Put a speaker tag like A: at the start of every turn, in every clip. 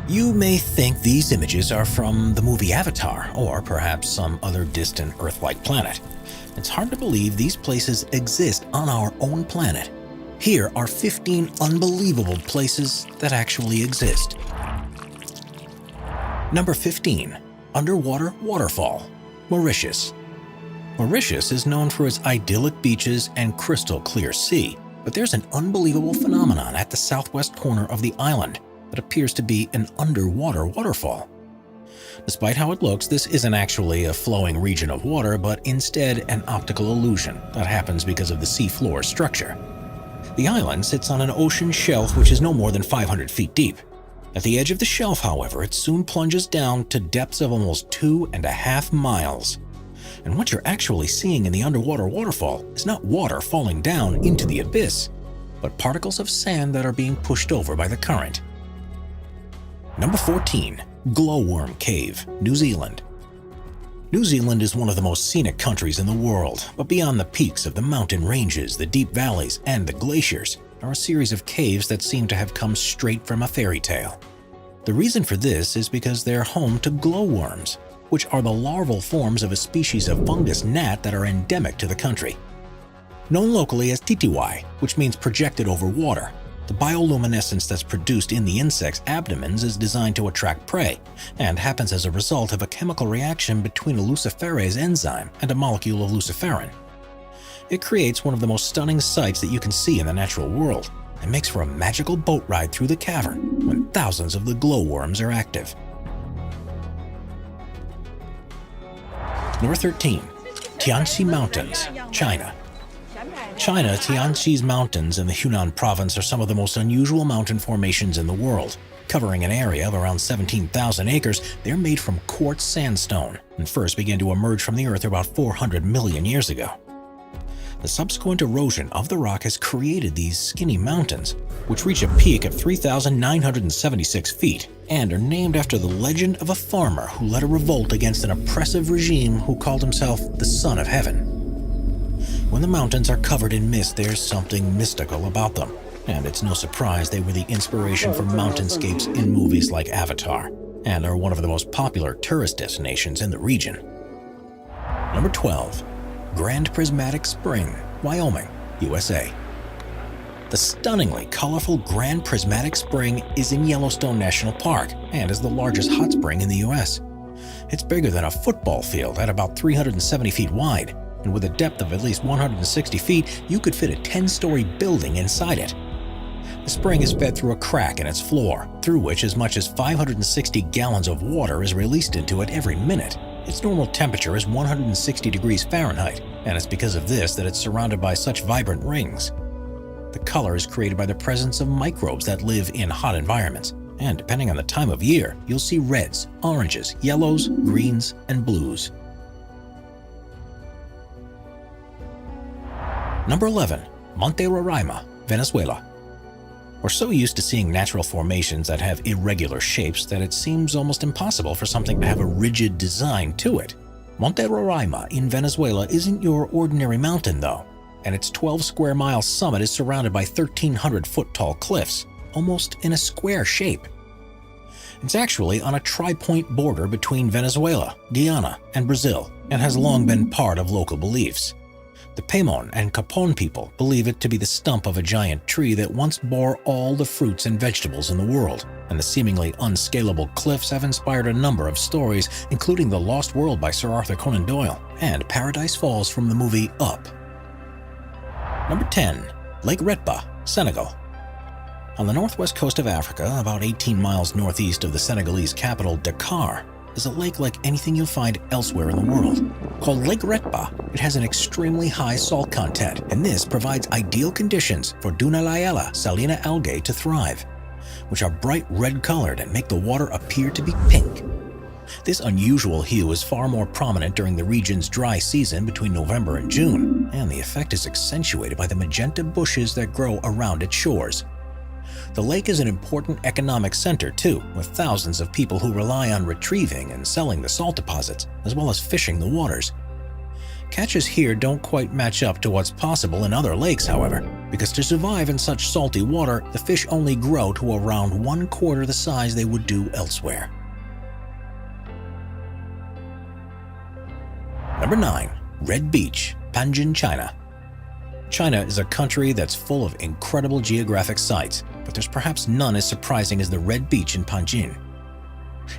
A: You may think these images are from the movie Avatar, or perhaps some other distant Earth-like planet. It's hard to believe these places exist on our own planet. Here are 15 unbelievable places that actually exist. Number 15. Underwater Waterfall, Mauritius. Mauritius is known for its idyllic beaches and crystal clear sea, but there's an unbelievable phenomenon at the southwest corner of the island that appears to be an underwater waterfall. Despite how it looks, this isn't actually a flowing region of water, but instead an optical illusion that happens because of the seafloor structure. The island sits on an ocean shelf which is no more than 500 feet deep. At the edge of the shelf, however, it soon plunges down to depths of almost 2.5 miles. And what you're actually seeing in the underwater waterfall is not water falling down into the abyss, but particles of sand that are being pushed over by the current. Number 14. Glowworm Cave, New Zealand. New Zealand is one of the most scenic countries in the world, but beyond the peaks of the mountain ranges, the deep valleys, and the glaciers are a series of caves that seem to have come straight from a fairy tale. The reason for this is because they're home to glowworms, which are the larval forms of a species of fungus gnat that are endemic to the country. Known locally as titiwai, which means projected over water, the bioluminescence that's produced in the insect's abdomens is designed to attract prey and happens as a result of a chemical reaction between a luciferase enzyme and a molecule of luciferin. It creates one of the most stunning sights that you can see in the natural world and makes for a magical boat ride through the cavern when thousands of the glowworms are active. Number 13. Tianxi Mountains, China. China, Tianxi's mountains in the Hunan province are some of the most unusual mountain formations in the world. Covering an area of around 17,000 acres, they're made from quartz sandstone and first began to emerge from the earth about 400 million years ago. The subsequent erosion of the rock has created these skinny mountains, which reach a peak of 3,976 feet and are named after the legend of a farmer who led a revolt against an oppressive regime who called himself the Son of Heaven. When the mountains are covered in mist, there's something mystical about them, and it's no surprise they were the inspiration for mountainscapes in movies like Avatar, and are one of the most popular tourist destinations in the region. Number 12. Grand Prismatic Spring, Wyoming, USA. The stunningly colorful Grand Prismatic Spring is in Yellowstone National Park and is the largest hot spring in the US. It's bigger than a football field at about 370 feet wide, and with a depth of at least 160 feet, you could fit a 10-story building inside it. The spring is fed through a crack in its floor, through which as much as 560 gallons of water is released into it every minute. Its normal temperature is 160 degrees Fahrenheit, and it's because of this that it's surrounded by such vibrant rings. The color is created by the presence of microbes that live in hot environments, and depending on the time of year, you'll see reds, oranges, yellows, greens, and blues. Number 11. Monte Roraima, Venezuela. We're so used to seeing natural formations that have irregular shapes that it seems almost impossible for something to have a rigid design to it. Monte Roraima in Venezuela isn't your ordinary mountain though, and its 12-square-mile summit is surrounded by 1,300-foot-tall cliffs, almost in a square shape. It's actually on a tri-point border between Venezuela, Guyana, and Brazil, and has long been part of local beliefs. The Paimon and Capon people believe it to be the stump of a giant tree that once bore all the fruits and vegetables in the world, and the seemingly unscalable cliffs have inspired a number of stories, including The Lost World by Sir Arthur Conan Doyle and Paradise Falls from the movie Up. Number 10. Lake Retba, Senegal. On the northwest coast of Africa, about 18 miles northeast of the Senegalese capital, Dakar, is a lake like anything you'll find elsewhere in the world. Called Lake Retba, it has an extremely high salt content, and this provides ideal conditions for Dunaliella salina algae to thrive, which are bright red-colored and make the water appear to be pink. This unusual hue is far more prominent during the region's dry season between November and June, and the effect is accentuated by the magenta bushes that grow around its shores. The lake is an important economic center too, with thousands of people who rely on retrieving and selling the salt deposits, as well as fishing the waters. Catches here don't quite match up to what's possible in other lakes, however, because to survive in such salty water, the fish only grow to around 1/4 the size they would do elsewhere. Number 9. Red Beach, Panjin, China. China is a country that's full of incredible geographic sites, but there's perhaps none as surprising as the Red Beach in Panjin.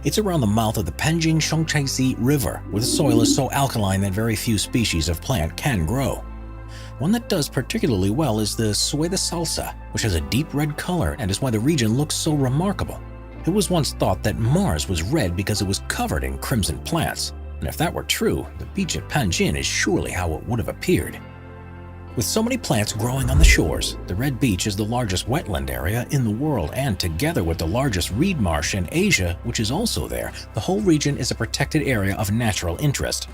A: It's around the mouth of the Panjin Songchaisi River, where the soil is so alkaline that very few species of plant can grow. One that does particularly well is the Sueda salsa, which has a deep red color and is why the region looks so remarkable. It was once thought that Mars was red because it was covered in crimson plants, and if that were true, the beach at Panjin is surely how it would have appeared. With so many plants growing on the shores, the Red Beach is the largest wetland area in the world, and together with the largest reed marsh in Asia, which is also there, the whole region is a protected area of natural interest.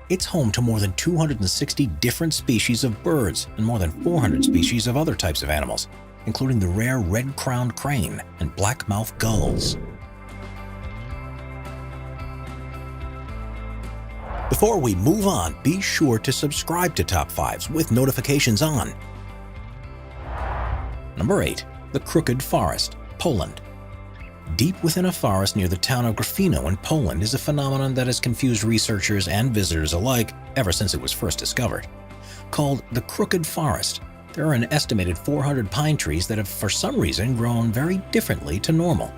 A: It's home to more than 260 different species of birds and more than 400 species of other types of animals, including the rare red-crowned crane and black-mouthed gulls. Before we move on, be sure to subscribe to Top 5s with notifications on. Number 8. The Crooked Forest, Poland. Deep within a forest near the town of Gryfino in Poland is a phenomenon that has confused researchers and visitors alike ever since it was first discovered. Called the Crooked Forest, there are an estimated 400 pine trees that have for some reason grown very differently to normal.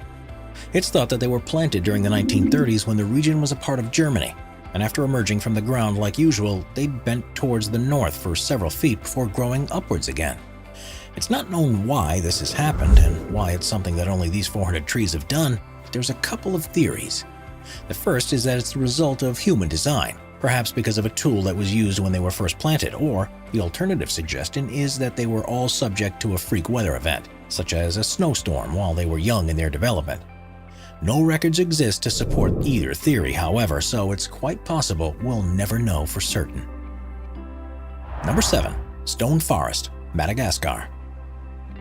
A: It's thought that they were planted during the 1930s when the region was a part of Germany, and after emerging from the ground like usual, they bent towards the north for several feet before growing upwards again. It's not known why this has happened and why it's something that only these 400 trees have done, but there's a couple of theories. The first is that it's the result of human design, perhaps because of a tool that was used when they were first planted, or the alternative suggestion is that they were all subject to a freak weather event, such as a snowstorm while they were young in their development. No records exist to support either theory, however, so it's quite possible we'll never know for certain. Number 7. Stone Forest, Madagascar.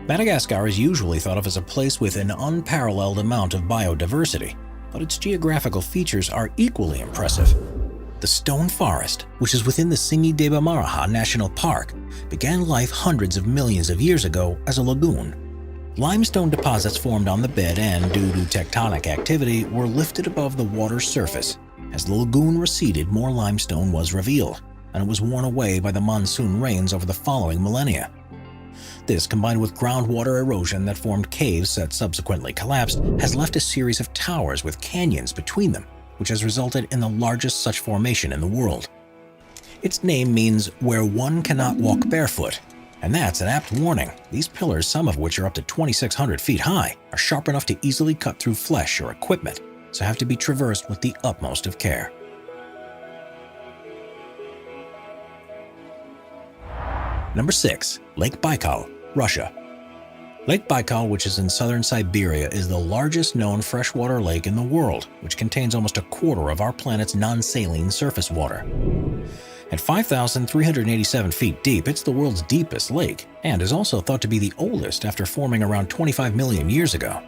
A: Madagascar is usually thought of as a place with an unparalleled amount of biodiversity, but its geographical features are equally impressive. The Stone Forest, which is within the Tsingy-de-Bemaraha National Park, began life hundreds of millions of years ago as a lagoon. Limestone deposits formed on the bed and, due to tectonic activity, were lifted above the water's surface. As the lagoon receded, more limestone was revealed, and it was worn away by the monsoon rains over the following millennia. This, combined with groundwater erosion that formed caves that subsequently collapsed, has left a series of towers with canyons between them, which has resulted in the largest such formation in the world. Its name means "where one cannot walk barefoot," and that's an apt warning. These pillars, some of which are up to 2,600 feet high, are sharp enough to easily cut through flesh or equipment, so have to be traversed with the utmost of care. Number 6. Lake Baikal, Russia. Lake Baikal, which is in southern Siberia, is the largest known freshwater lake in the world, which contains almost a quarter of our planet's non-saline surface water. At 5,387 feet deep, it's the world's deepest lake, and is also thought to be the oldest after forming around 25 million years ago.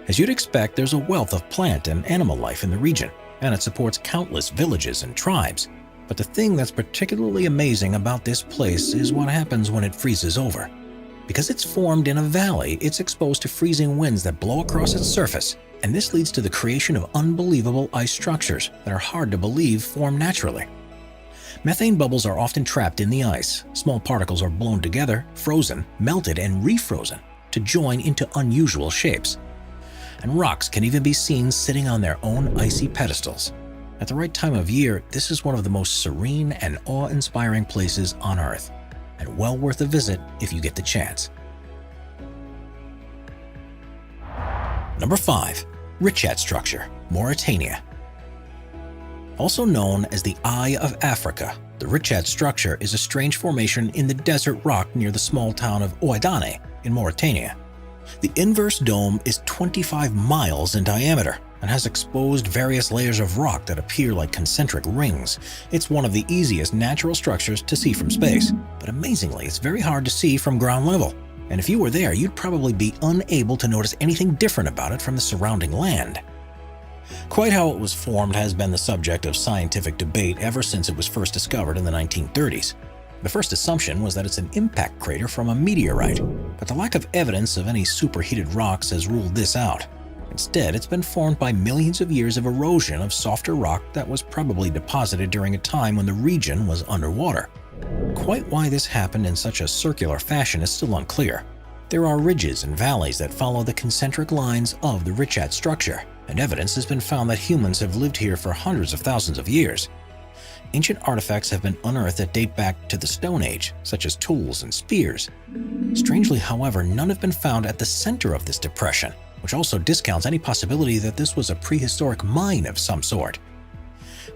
A: As you'd expect, there's a wealth of plant and animal life in the region, and it supports countless villages and tribes. But the thing that's particularly amazing about this place is what happens when it freezes over. Because it's formed in a valley, it's exposed to freezing winds that blow across its surface, and this leads to the creation of unbelievable ice structures that are hard to believe form naturally. Methane bubbles are often trapped in the ice. Small particles are blown together, frozen, melted, and refrozen to join into unusual shapes. And rocks can even be seen sitting on their own icy pedestals. At the right time of year, this is one of the most serene and awe-inspiring places on Earth, and well worth a visit if you get the chance. Number 5. Richat Structure, Mauritania. Also known as the Eye of Africa, the Richat Structure is a strange formation in the desert rock near the small town of Ouaddané in Mauritania. The inverse dome is 25 miles in diameter and has exposed various layers of rock that appear like concentric rings. It's one of the easiest natural structures to see from space, but amazingly, it's very hard to see from ground level. And if you were there, you'd probably be unable to notice anything different about it from the surrounding land. Quite how it was formed has been the subject of scientific debate ever since it was first discovered in the 1930s. The first assumption was that it's an impact crater from a meteorite, but the lack of evidence of any superheated rocks has ruled this out. Instead, it's been formed by millions of years of erosion of softer rock that was probably deposited during a time when the region was underwater. Quite why this happened in such a circular fashion is still unclear. There are ridges and valleys that follow the concentric lines of the Richat structure, and evidence has been found that humans have lived here for hundreds of thousands of years. Ancient artifacts have been unearthed that date back to the Stone Age, such as tools and spears. Strangely, however, none have been found at the center of this depression, which also discounts any possibility that this was a prehistoric mine of some sort.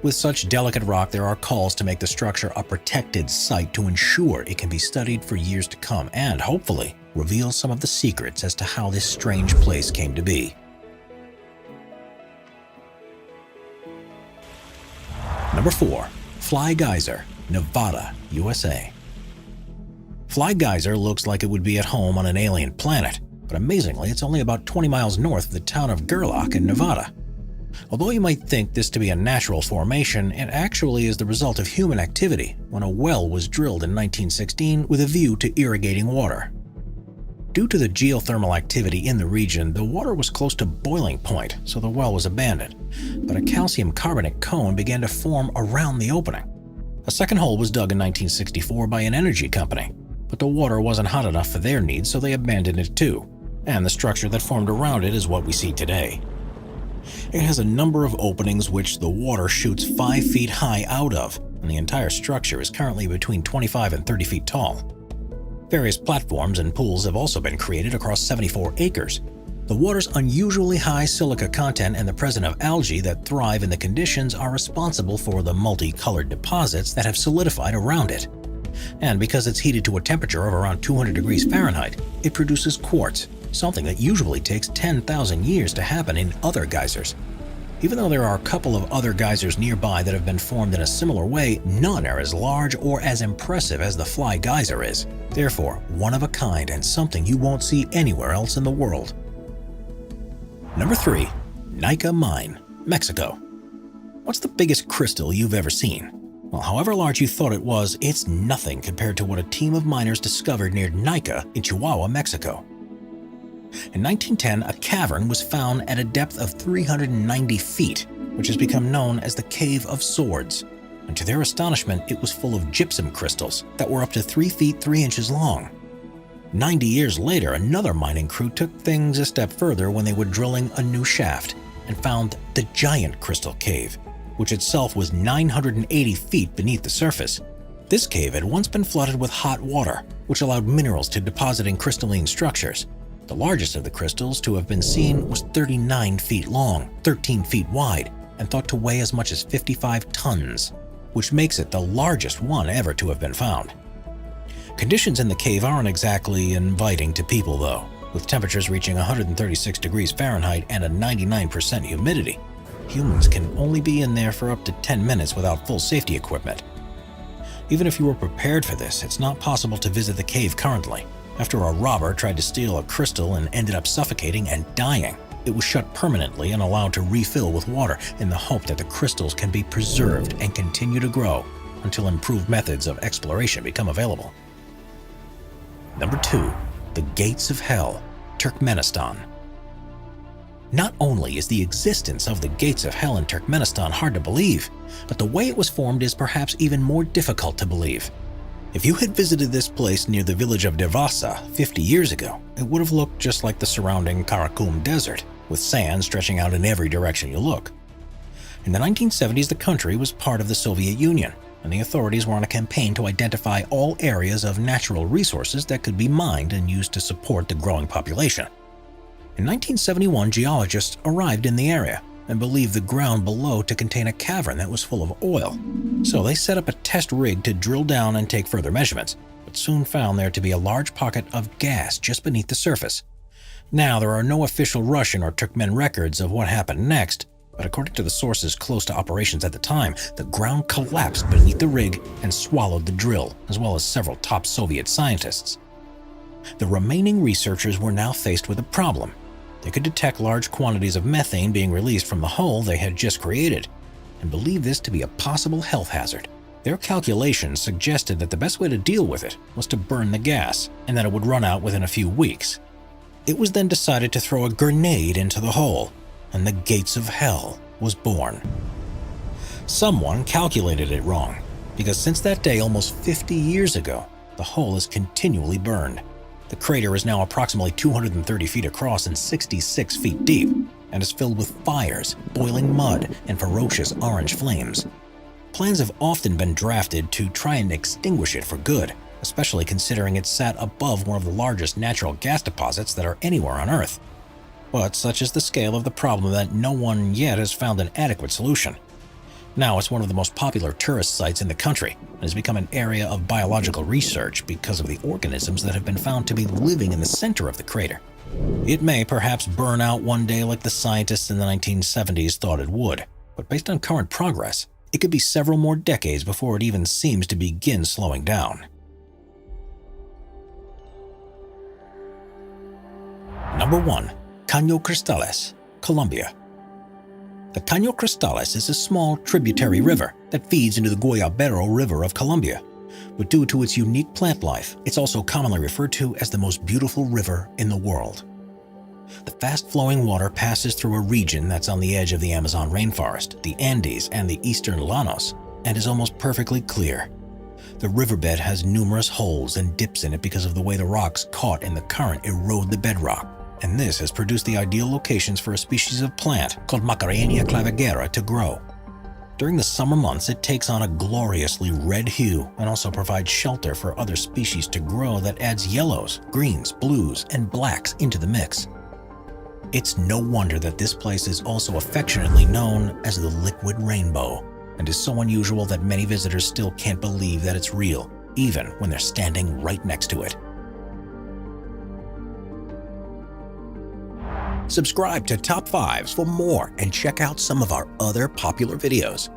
A: With such delicate rock, there are calls to make the structure a protected site to ensure it can be studied for years to come and, hopefully, reveal some of the secrets as to how this strange place came to be. Number 4. Fly Geyser, Nevada, USA. Fly Geyser looks like it would be at home on an alien planet, but amazingly, it's only about 20 miles north of the town of Gerlach in Nevada. Although you might think this to be a natural formation, it actually is the result of human activity when a well was drilled in 1916 with a view to irrigating water. Due to the geothermal activity in the region, the water was close to boiling point, so the well was abandoned, but a calcium carbonate cone began to form around the opening. A second hole was dug in 1964 by an energy company, but the water wasn't hot enough for their needs, so they abandoned it too, and the structure that formed around it is what we see today. It has a number of openings which the water shoots 5 feet high out of, and the entire structure is currently between 25 and 30 feet tall. Various platforms and pools have also been created across 74 acres. The water's unusually high silica content and the presence of algae that thrive in the conditions are responsible for the multicolored deposits that have solidified around it. And because it's heated to a temperature of around 200 degrees Fahrenheit, it produces quartz, something that usually takes 10,000 years to happen in other geysers. Even though there are a couple of other geysers nearby that have been formed in a similar way, none are as large or as impressive as the Fly Geyser is. Therefore, one of a kind and something you won't see anywhere else in the world. Number 3. Nika Mine, Mexico. What's the biggest crystal you've ever seen? Well, however large you thought it was, it's nothing compared to what a team of miners discovered near Nika in Chihuahua, Mexico. In 1910, a cavern was found at a depth of 390 feet, which has become known as the Cave of Swords. And to their astonishment, it was full of gypsum crystals that were up to 3 feet 3 inches long. 90 years later, another mining crew took things a step further when they were drilling a new shaft and found the Giant Crystal Cave, which itself was 980 feet beneath the surface. This cave had once been flooded with hot water, which allowed minerals to deposit in crystalline structures. The largest of the crystals to have been seen was 39 feet long, 13 feet wide, and thought to weigh as much as 55 tons, which makes it the largest one ever to have been found. Conditions in the cave aren't exactly inviting to people though, with temperatures reaching 136 degrees Fahrenheit and a 99% humidity. Humans can only be in there for up to 10 minutes without full safety equipment. Even if you were prepared for this, it's not possible to visit the cave currently. After a robber tried to steal a crystal and ended up suffocating and dying, it was shut permanently and allowed to refill with water in the hope that the crystals can be preserved and continue to grow until improved methods of exploration become available. Number 2. The Gates of Hell, Turkmenistan. Not only is the existence of the Gates of Hell in Turkmenistan hard to believe, but the way it was formed is perhaps even more difficult to believe. If you had visited this place near the village of Devasa 50 years ago, it would have looked just like the surrounding Karakum Desert, with sand stretching out in every direction you look. In the 1970s, the country was part of the Soviet Union, and the authorities were on a campaign to identify all areas of natural resources that could be mined and used to support the growing population. In 1971, geologists arrived in the area and believed the ground below to contain a cavern that was full of oil. So they set up a test rig to drill down and take further measurements, but soon found there to be a large pocket of gas just beneath the surface. Now, there are no official Russian or Turkmen records of what happened next, but according to the sources close to operations at the time, the ground collapsed beneath the rig and swallowed the drill, as well as several top Soviet scientists. The remaining researchers were now faced with a problem. They could detect large quantities of methane being released from the hole they had just created, and believed this to be a possible health hazard. Their calculations suggested that the best way to deal with it was to burn the gas, and that it would run out within a few weeks. It was then decided to throw a grenade into the hole, and the gates of hell was born. Someone calculated it wrong, because since that day almost 50 years ago, the hole is continually burned. The crater is now approximately 230 feet across and 66 feet deep, and is filled with fires, boiling mud, and ferocious orange flames. Plans have often been drafted to try and extinguish it for good, especially considering it sat above one of the largest natural gas deposits that are anywhere on Earth. But such is the scale of the problem that no one yet has found an adequate solution. Now it's one of the most popular tourist sites in the country and has become an area of biological research because of the organisms that have been found to be living in the center of the crater. It may perhaps burn out one day like the scientists in the 1970s thought it would, but based on current progress, it could be several more decades before it even seems to begin slowing down. Number 1. Caño Cristales, Colombia. The Caño Cristales is a small tributary river that feeds into the Guayabero River of Colombia. But due to its unique plant life, it's also commonly referred to as the most beautiful river in the world. The fast-flowing water passes through a region that's on the edge of the Amazon rainforest, the Andes, and the eastern Llanos, and is almost perfectly clear. The riverbed has numerous holes and dips in it because of the way the rocks caught in the current erode the bedrock, and this has produced the ideal locations for a species of plant called Macarenia clavigera to grow. During the summer months, it takes on a gloriously red hue and also provides shelter for other species to grow that adds yellows, greens, blues, and blacks into the mix. It's no wonder that this place is also affectionately known as the Liquid Rainbow, and is so unusual that many visitors still can't believe that it's real, even when they're standing right next to it. Subscribe to Top 5s for more and check out some of our other popular videos.